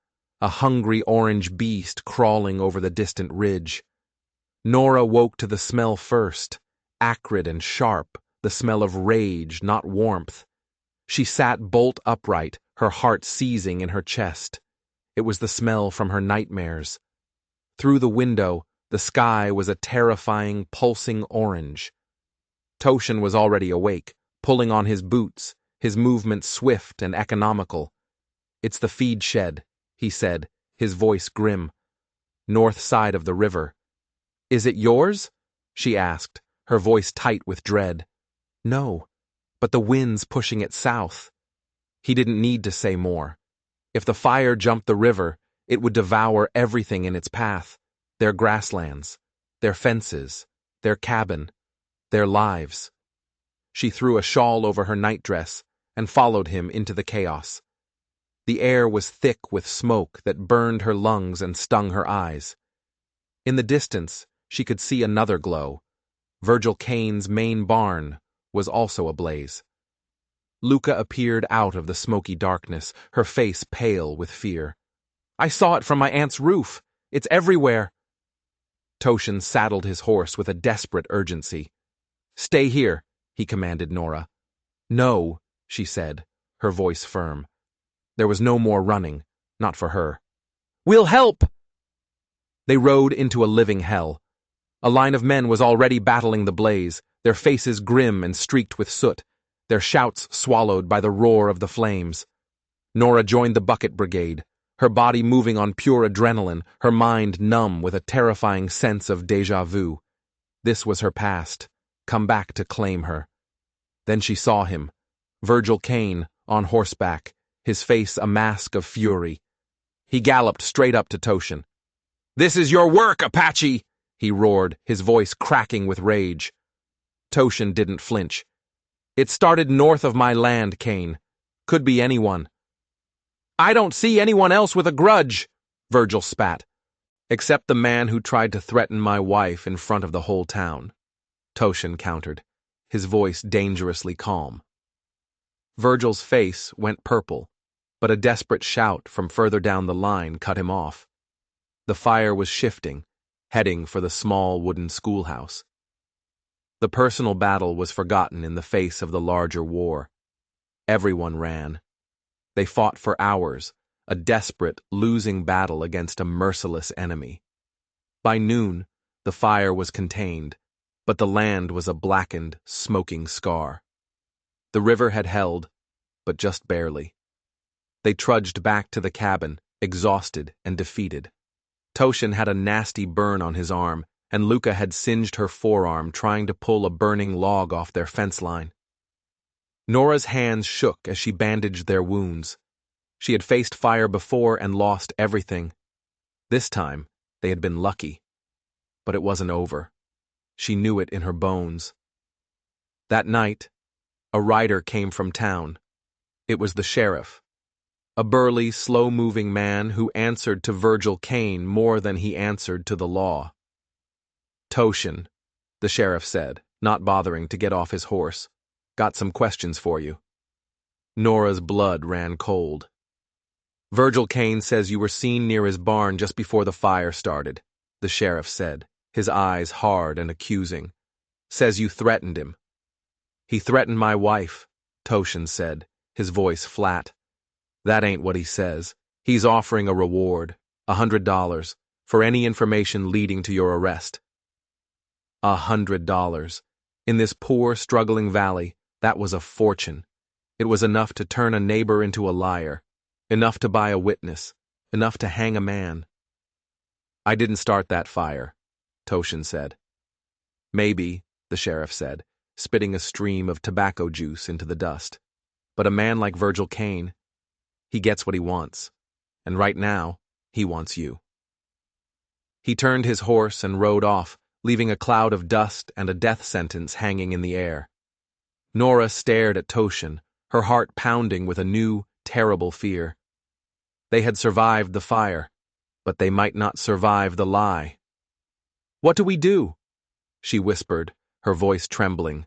a hungry orange beast crawling over the distant ridge. Nora woke to the smell first, acrid and sharp, the smell of rage, not warmth. She sat bolt upright, her heart seizing in her chest. It was the smell from her nightmares. Through the window, the sky was a terrifying, pulsing orange. Toshin was already awake, pulling on his boots, his movements swift and economical. It's the feed shed, he said, his voice grim. North side of the river. Is it yours? She asked, her voice tight with dread. No, but the wind's pushing it south. He didn't need to say more. If the fire jumped the river, it would devour everything in its path. Their grasslands, their fences, their cabin, their lives. She threw a shawl over her nightdress and followed him into the chaos. The air was thick with smoke that burned her lungs and stung her eyes. In the distance, she could see another glow. Virgil Kane's main barn was also ablaze. Luca appeared out of the smoky darkness, her face pale with fear. "I saw it from my aunt's roof. It's everywhere." Toshin saddled his horse with a desperate urgency. "Stay here," he commanded Nora. "No," she said, her voice firm. There was no more running, not for her. "We'll help!" They rode into a living hell. A line of men was already battling the blaze, their faces grim and streaked with soot, their shouts swallowed by the roar of the flames. Nora joined the bucket brigade, her body moving on pure adrenaline, her mind numb with a terrifying sense of déjà vu. This was her past, come back to claim her. Then she saw him, Virgil Kane, on horseback, his face a mask of fury. He galloped straight up to Toshin. "This is your work, Apache!" he roared, his voice cracking with rage. Toshin didn't flinch. "It started north of my land, Kane. Could be anyone." "I don't see anyone else with a grudge," Virgil spat. "Except the man who tried to threaten my wife in front of the whole town," Toshin countered, his voice dangerously calm. Virgil's face went purple, but a desperate shout from further down the line cut him off. The fire was shifting, heading for the small wooden schoolhouse. The personal battle was forgotten in the face of the larger war. Everyone ran. They fought for hours, a desperate, losing battle against a merciless enemy. By noon, the fire was contained, but the land was a blackened, smoking scar. The river had held, but just barely. They trudged back to the cabin, exhausted and defeated. Toshin had a nasty burn on his arm, and Luca had singed her forearm trying to pull a burning log off their fence line. Nora's hands shook as she bandaged their wounds. She had faced fire before and lost everything. This time, they had been lucky. But it wasn't over. She knew it in her bones. That night, a rider came from town. It was the sheriff. A burly, slow-moving man who answered to Virgil Kane more than he answered to the law. "Toshin," the sheriff said, not bothering to get off his horse. "Got some questions for you." Nora's blood ran cold. "Virgil Kane says you were seen near his barn just before the fire started," the sheriff said, his eyes hard and accusing. "Says you threatened him." "He threatened my wife," Toshin said, his voice flat. "That ain't what he says. He's offering a reward, $100, for any information leading to your arrest." $100. In this poor, struggling valley, that was a fortune. It was enough to turn a neighbor into a liar, enough to buy a witness, enough to hang a man. "I didn't start that fire," Toshin said. "Maybe," the sheriff said, spitting a stream of tobacco juice into the dust. "But a man like Virgil Kane, he gets what he wants. And right now, he wants you." He turned his horse and rode off, leaving a cloud of dust and a death sentence hanging in the air. Nora stared at Toshin, her heart pounding with a new, terrible fear. They had survived the fire, but they might not survive the lie. "What do we do?" she whispered, her voice trembling.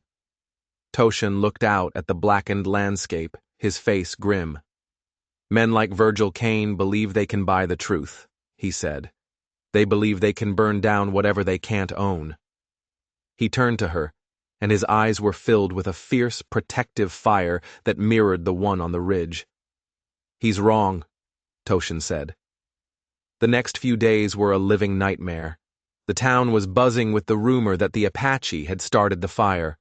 Toshin looked out at the blackened landscape, his face grim. "Men like Virgil Kane believe they can buy the truth," he said. "They believe they can burn down whatever they can't own." He turned to her, and his eyes were filled with a fierce, protective fire that mirrored the one on the ridge. "He's wrong," Toshin said. The next few days were a living nightmare. The town was buzzing with the rumor that the Apache had started the fire.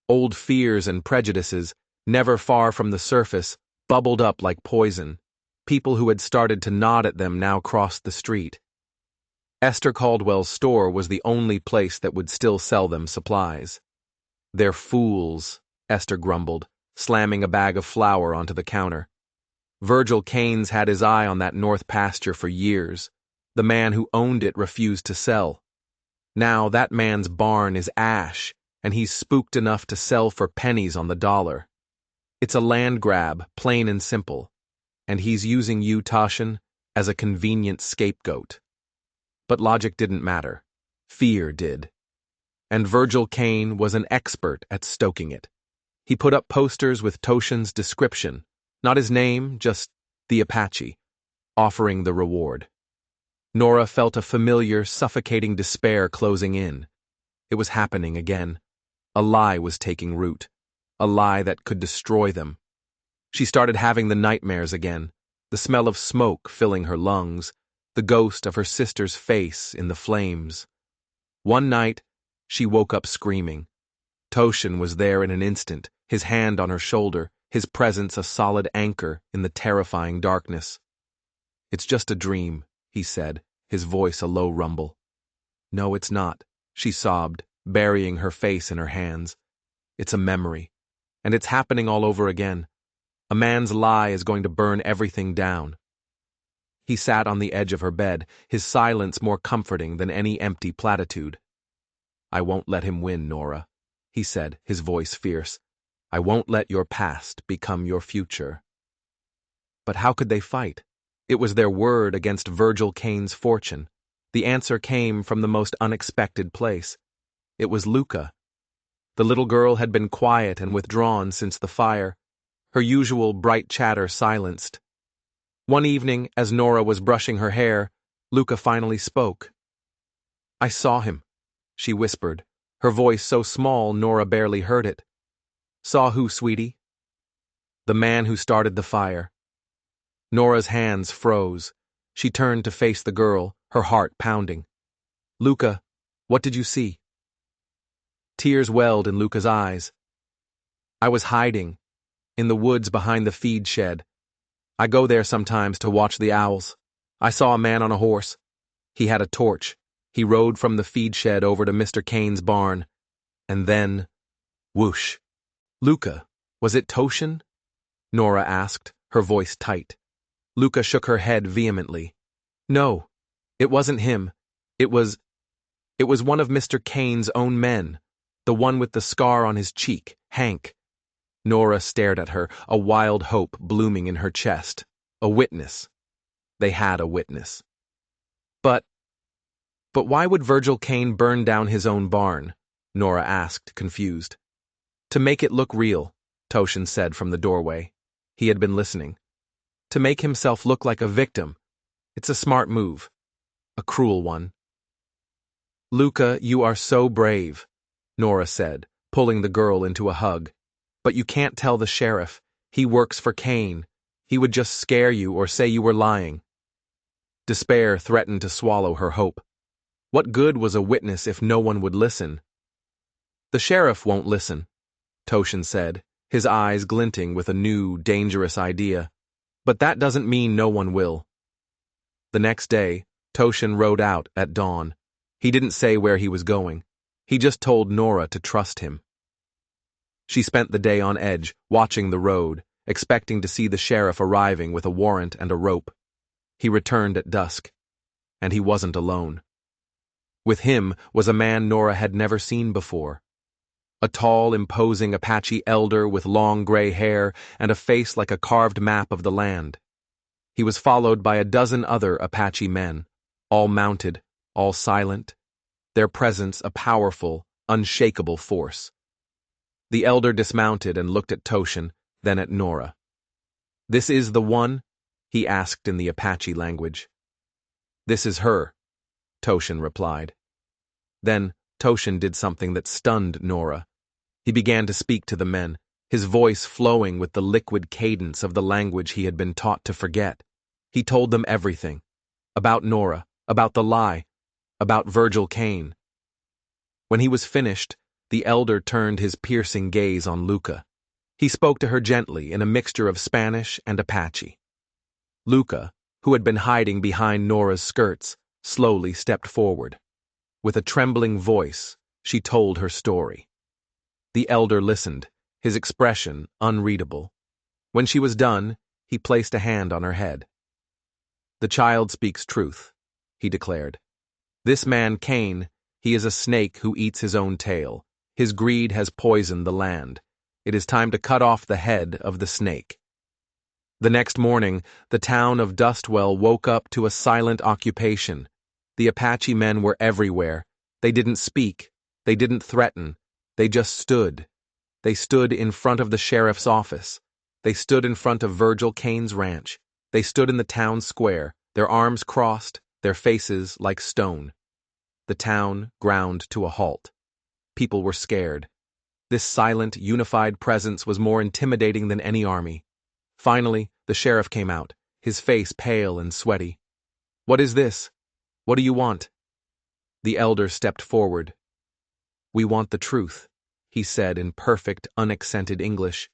Old fears and prejudices, never far from the surface, bubbled up like poison. People who had started to nod at them now crossed the street. Esther Caldwell's store was the only place that would still sell them supplies. "They're fools," Esther grumbled, slamming a bag of flour onto the counter. "Virgil Kane's had his eye on that north pasture for years. The man who owned it refused to sell. Now that man's barn is ash, and he's spooked enough to sell for pennies on the dollar. It's a land grab, plain and simple. and he's using you, Toshin, as a convenient scapegoat. But logic didn't matter. Fear did. And Virgil Kane was an expert at stoking it. He put up posters with Toshin's description, not his name, just the Apache, offering the reward. Nora felt a familiar, suffocating despair closing in. It was happening again. A lie was taking root. A lie that could destroy them. She started having the nightmares again, the smell of smoke filling her lungs, the ghost of her sister's face in the flames. One night, she woke up screaming. Toshin was there in an instant, his hand on her shoulder, his presence a solid anchor in the terrifying darkness. "It's just a dream," he said, his voice a low rumble. "No, it's not," she sobbed, burying her face in her hands. "It's a memory, and it's happening all over again. A man's lie is going to burn everything down." He sat on the edge of her bed, his silence more comforting than any empty platitude. "I won't let him win, Nora," he said, his voice fierce. "I won't let your past become your future." But how could they fight? It was their word against Virgil Kane's fortune. The answer came from the most unexpected place. It was Luca. The little girl had been quiet and withdrawn since the fire, her usual bright chatter silenced. One evening, as Nora was brushing her hair, Luca finally spoke. "I saw him," she whispered, her voice so small Nora barely heard it. "Saw who, sweetie?" "The man who started the fire." Nora's hands froze. She turned to face the girl, her heart pounding. "Luca, what did you see?" Tears welled in Luca's eyes. "I was hiding, in the woods behind the feed shed. I go there sometimes to watch the owls. I saw a man on a horse. He had a torch. He rode from the feed shed over to Mr. Kane's barn. And then, whoosh." "Luca, was it Toshin?" Nora asked, her voice tight. Luca shook her head vehemently. "No, it wasn't him. It was one of Mr. Kane's own men, the one with the scar on his cheek, Hank." Nora stared at her, a wild hope blooming in her chest. A witness. They had a witness. But why would Virgil Kane burn down his own barn?" Nora asked, confused. "To make it look real," Toshin said from the doorway. He had been listening. "To make himself look like a victim. It's a smart move. A cruel one." "Luca, you are so brave," Nora said, pulling the girl into a hug. "But you can't tell the sheriff. He works for Kane. He would just scare you or say you were lying." Despair threatened to swallow her hope. What good was a witness if no one would listen? "The sheriff won't listen," Toshin said, his eyes glinting with a new, dangerous idea. "But that doesn't mean no one will." The next day, Toshin rode out at dawn. He didn't say where he was going. He just told Nora to trust him. She spent the day on edge, watching the road, expecting to see the sheriff arriving with a warrant and a rope. He returned at dusk. And he wasn't alone. With him was a man Nora had never seen before. A tall, imposing Apache elder with long gray hair and a face like a carved map of the land. He was followed by a dozen other Apache men, all mounted, all silent, their presence a powerful, unshakable force. The elder dismounted and looked at Toshin, then at Nora. "This is the one?" he asked in the Apache language. "This is her," Toshin replied. Then Toshin did something that stunned Nora. He began to speak to the men, his voice flowing with the liquid cadence of the language he had been taught to forget. He told them everything. About Nora, about the lie, about Virgil Kane. When he was finished, the elder turned his piercing gaze on Luca. He spoke to her gently in a mixture of Spanish and Apache. Luca, who had been hiding behind Nora's skirts, slowly stepped forward. With a trembling voice, she told her story. The elder listened, his expression unreadable. When she was done, he placed a hand on her head. "The child speaks truth," he declared. "This man, Kane, he is a snake who eats his own tail. His greed has poisoned the land. It is time to cut off the head of the snake." The next morning, the town of Dustwell woke up to a silent occupation. The Apache men were everywhere. They didn't speak. They didn't threaten. They just stood. They stood in front of the sheriff's office. They stood in front of Virgil Kane's ranch. They stood in the town square, their arms crossed, their faces like stone. The town ground to a halt. People were scared. This silent, unified presence was more intimidating than any army. Finally, the sheriff came out, his face pale and sweaty. "What is this? What do you want?" The elder stepped forward. "We want the truth," he said in perfect, unaccented English.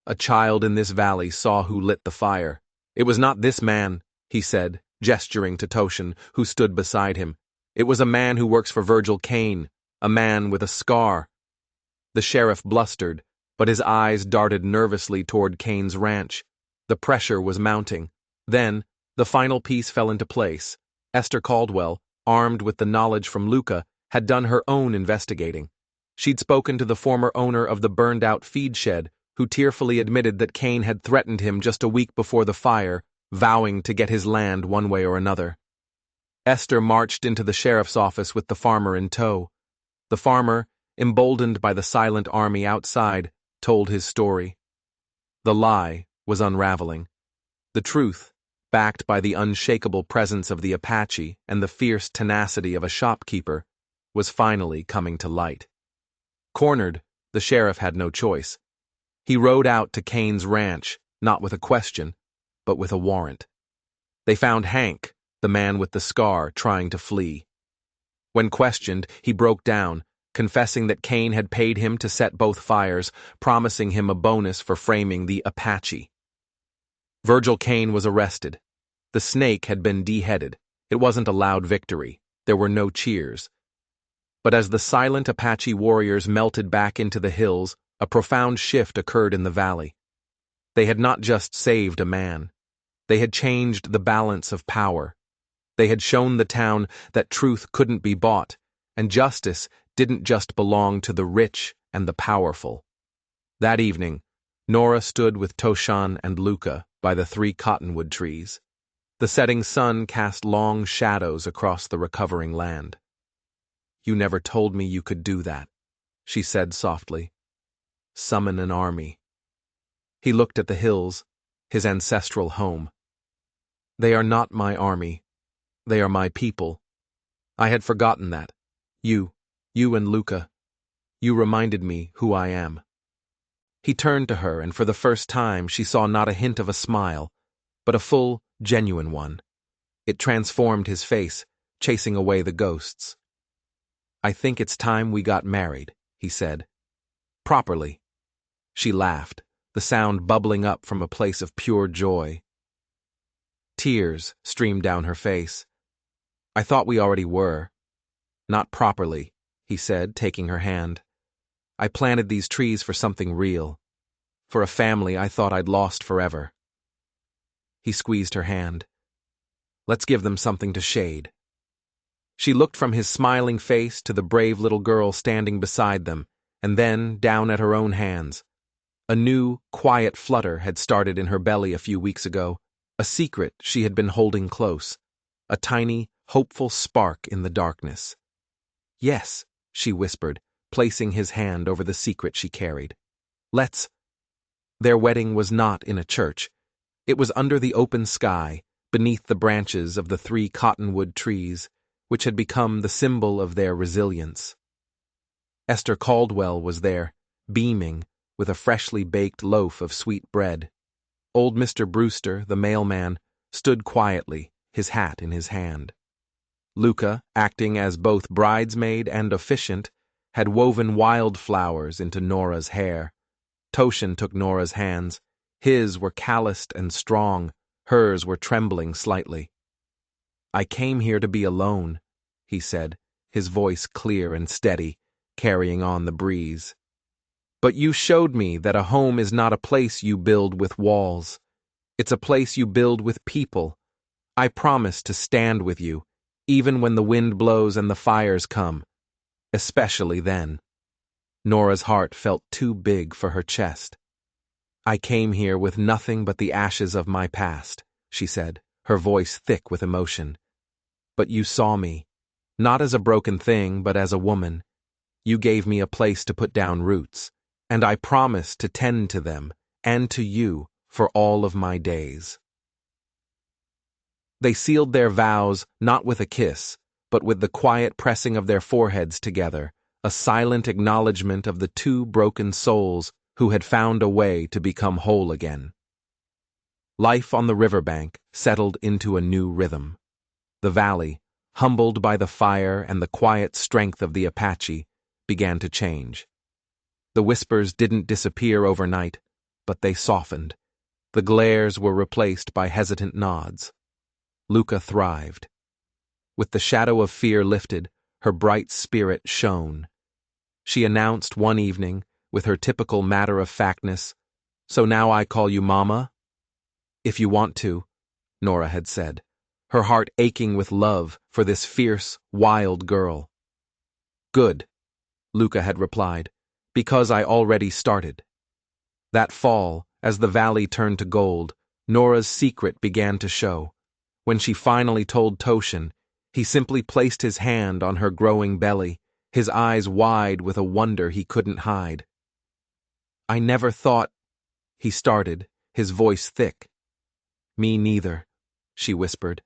"A child in this valley saw who lit the fire. It was not this man," he said, gesturing to Toshin, who stood beside him. "It was a man who works for Virgil Kane, a man with a scar." The sheriff blustered, but his eyes darted nervously toward Kane's ranch. The pressure was mounting. Then, the final piece fell into place. Esther Caldwell, armed with the knowledge from Luca, had done her own investigating. She'd spoken to the former owner of the burned-out feed shed, who tearfully admitted that Kane had threatened him just a week before the fire, vowing to get his land one way or another. Esther marched into the sheriff's office with the farmer in tow. The farmer, emboldened by the silent army outside, told his story. The lie was unraveling. The truth, backed by the unshakable presence of the Apache and the fierce tenacity of a shopkeeper, was finally coming to light. Cornered, the sheriff had no choice. He rode out to Kane's ranch, not with a question, but with a warrant. They found Hank, the man with the scar, trying to flee. When questioned, he broke down, confessing that Kane had paid him to set both fires, promising him a bonus for framing the Apache. Virgil Kane was arrested. The snake had been deheaded. It wasn't a loud victory. There were no cheers. But as the silent Apache warriors melted back into the hills, a profound shift occurred in the valley. They had not just saved a man. They had changed the balance of power. They had shown the town that truth couldn't be bought, and justice didn't just belong to the rich and the powerful. That evening, Nora stood with Toshan and Luca by the 3 cottonwood trees. The setting sun cast long shadows across the recovering land. "You never told me you could do that," she said softly. "Summon an army." He looked at the hills, his ancestral home. "They are not my army. They are my people. I had forgotten that. You and Luca. You reminded me who I am." He turned to her, and for the first time she saw not a hint of a smile, but a full, genuine one. It transformed his face, chasing away the ghosts. "I think it's time we got married," he said. "Properly." She laughed, the sound bubbling up from a place of pure joy. Tears streamed down her face. "I thought we already were." "Not properly," he said, taking her hand. "I planted these trees for something real. For a family I thought I'd lost forever." He squeezed her hand. "Let's give them something to shade." She looked from his smiling face to the brave little girl standing beside them, and then down at her own hands. A new, quiet flutter had started in her belly a few weeks ago, a secret she had been holding close, a tiny, hopeful spark in the darkness. "Yes," she whispered, placing his hand over the secret she carried. "Let's—" Their wedding was not in a church. It was under the open sky, beneath the branches of the 3 cottonwood trees, which had become the symbol of their resilience. Esther Caldwell was there, beaming, with a freshly baked loaf of sweet bread. Old Mr. Brewster, the mailman, stood quietly, his hat in his hand. Luca, acting as both bridesmaid and officiant, had woven wildflowers into Nora's hair. Toshin took Nora's hands. His were calloused and strong, hers were trembling slightly. "I came here to be alone," he said, his voice clear and steady, carrying on the breeze. "But you showed me that a home is not a place you build with walls. It's a place you build with people. I promise to stand with you, even when the wind blows and the fires come. Especially then." Nora's heart felt too big for her chest. I came here with nothing but the ashes of my past, she said, her voice thick with emotion. But you saw me, not as a broken thing, but as a woman. You gave me a place to put down roots, and I promised to tend to them, and to you, for all of my days. They sealed their vows not with a kiss, but with the quiet pressing of their foreheads together, a silent acknowledgement of the two broken souls who had found a way to become whole again. Life on the riverbank settled into a new rhythm. The valley, humbled by the fire and the quiet strength of the Apache, began to change. The whispers didn't disappear overnight, but they softened. The glares were replaced by hesitant nods. Luca thrived. With the shadow of fear lifted, her bright spirit shone. She announced one evening, with her typical matter-of-factness, "So now I call you Mama?" "If you want to," Nora had said, her heart aching with love for this fierce, wild girl. "Good," Luca had replied, "because I already started." That fall, as the valley turned to gold, Nora's secret began to show. When she finally told Toshin, he simply placed his hand on her growing belly, his eyes wide with a wonder he couldn't hide. "I never thought," he started, his voice thick. "Me neither," she whispered.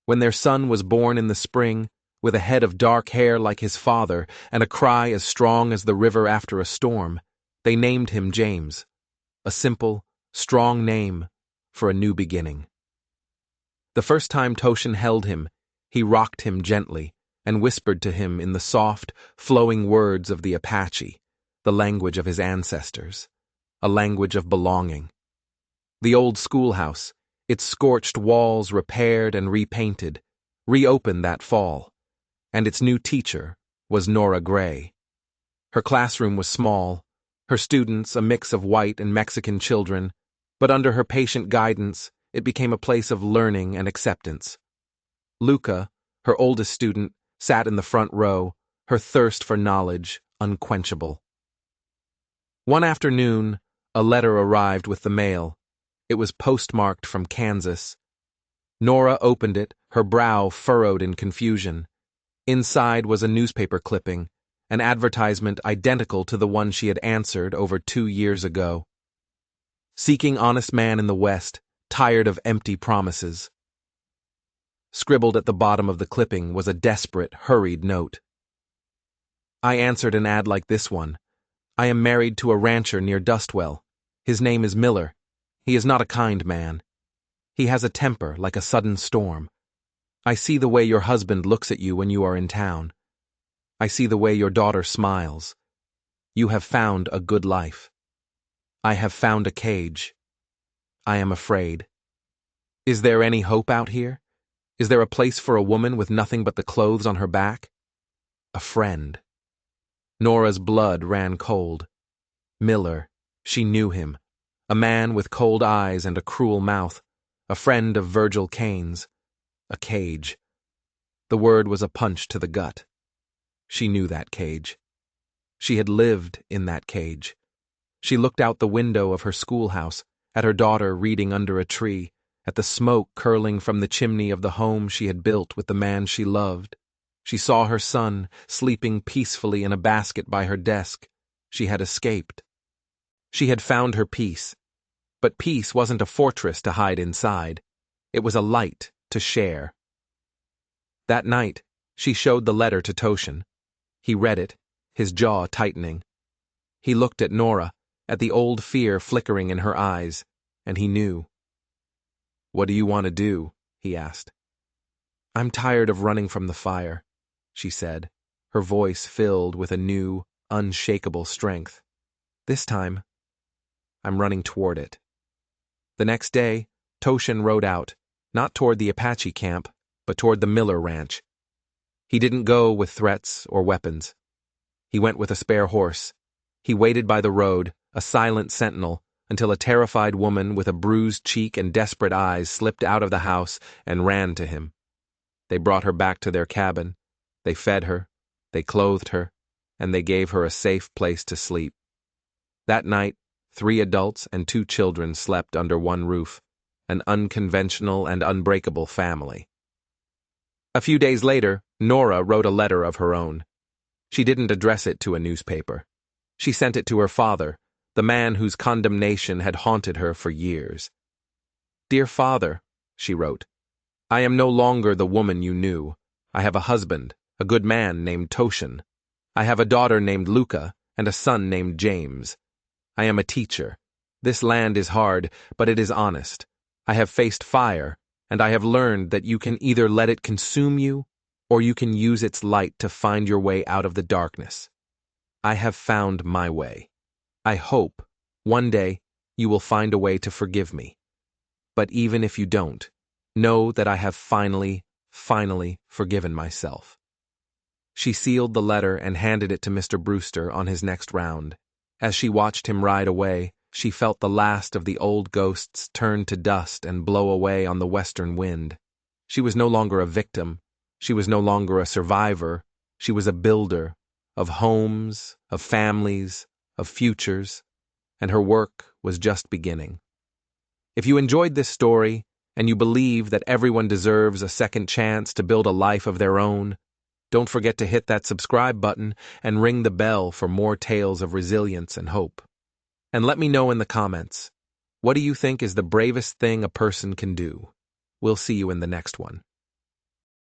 When their son was born in the spring, with a head of dark hair like his father and a cry as strong as the river after a storm, they named him James, a simple, strong name for a new beginning. The first time Toshin held him, he rocked him gently and whispered to him in the soft, flowing words of the Apache, the language of his ancestors, a language of belonging. The old schoolhouse, its scorched walls repaired and repainted, reopened that fall, and its new teacher was Nora Gray. Her classroom was small, her students a mix of white and Mexican children, but under her patient guidance, it became a place of learning and acceptance. Luca, her oldest student, sat in the front row, her thirst for knowledge unquenchable. One afternoon, a letter arrived with the mail. It was postmarked from Kansas. Nora opened it, her brow furrowed in confusion. Inside was a newspaper clipping, an advertisement identical to the one she had answered over 2 years ago. "Seeking honest man in the West, tired of empty promises." Scribbled at the bottom of the clipping was a desperate, hurried note. "I answered an ad like this one. I am married to a rancher near Dustwell. His name is Miller. He is not a kind man. He has a temper like a sudden storm. I see the way your husband looks at you when you are in town. I see the way your daughter smiles. You have found a good life. I have found a cage. I am afraid. Is there any hope out here? Is there a place for a woman with nothing but the clothes on her back? A friend." Nora's blood ran cold. Miller, she knew him. A man with cold eyes and a cruel mouth. A friend of Virgil Kane's. A cage. The word was a punch to the gut. She knew that cage. She had lived in that cage. She looked out the window of her schoolhouse, at her daughter reading under a tree, at the smoke curling from the chimney of the home she had built with the man she loved. She saw her son sleeping peacefully in a basket by her desk. She had escaped. She had found her peace. But peace wasn't a fortress to hide inside. It was a light to share. That night, she showed the letter to Toshin. He read it, his jaw tightening. He looked at Nora, at the old fear flickering in her eyes, and he knew. "What do you want to do?" he asked. "I'm tired of running from the fire," she said, her voice filled with a new, unshakable strength. "This time, I'm running toward it." The next day, Toshin rode out, not toward the Apache camp, but toward the Miller Ranch. He didn't go with threats or weapons. He went with a spare horse. He waited by the road, a silent sentinel, until a terrified woman with a bruised cheek and desperate eyes slipped out of the house and ran to him. They brought her back to their cabin. They fed her, they clothed her, and they gave her a safe place to sleep. That night, 3 adults and 2 children slept under one roof, an unconventional and unbreakable family. A few days later, Nora wrote a letter of her own. She didn't address it to a newspaper. She sent it to her father, the man whose condemnation had haunted her for years. "Dear Father," she wrote, "I am no longer the woman you knew. I have a husband, a good man named Toshin. I have a daughter named Luca and a son named James. I am a teacher. This land is hard, but it is honest. I have faced fire, and I have learned that you can either let it consume you, or you can use its light to find your way out of the darkness. I have found my way. I hope, one day, you will find a way to forgive me. But even if you don't, know that I have finally forgiven myself." She sealed the letter and handed it to Mr. Brewster on his next round. As she watched him ride away, she felt the last of the old ghosts turn to dust and blow away on the western wind. She was no longer a victim. She was no longer a survivor. She was a builder of homes, of families, of futures, and her work was just beginning. If you enjoyed this story, and you believe that everyone deserves a second chance to build a life of their own, don't forget to hit that subscribe button and ring the bell for more tales of resilience and hope. And let me know in the comments, what do you think is the bravest thing a person can do? We'll see you in the next one.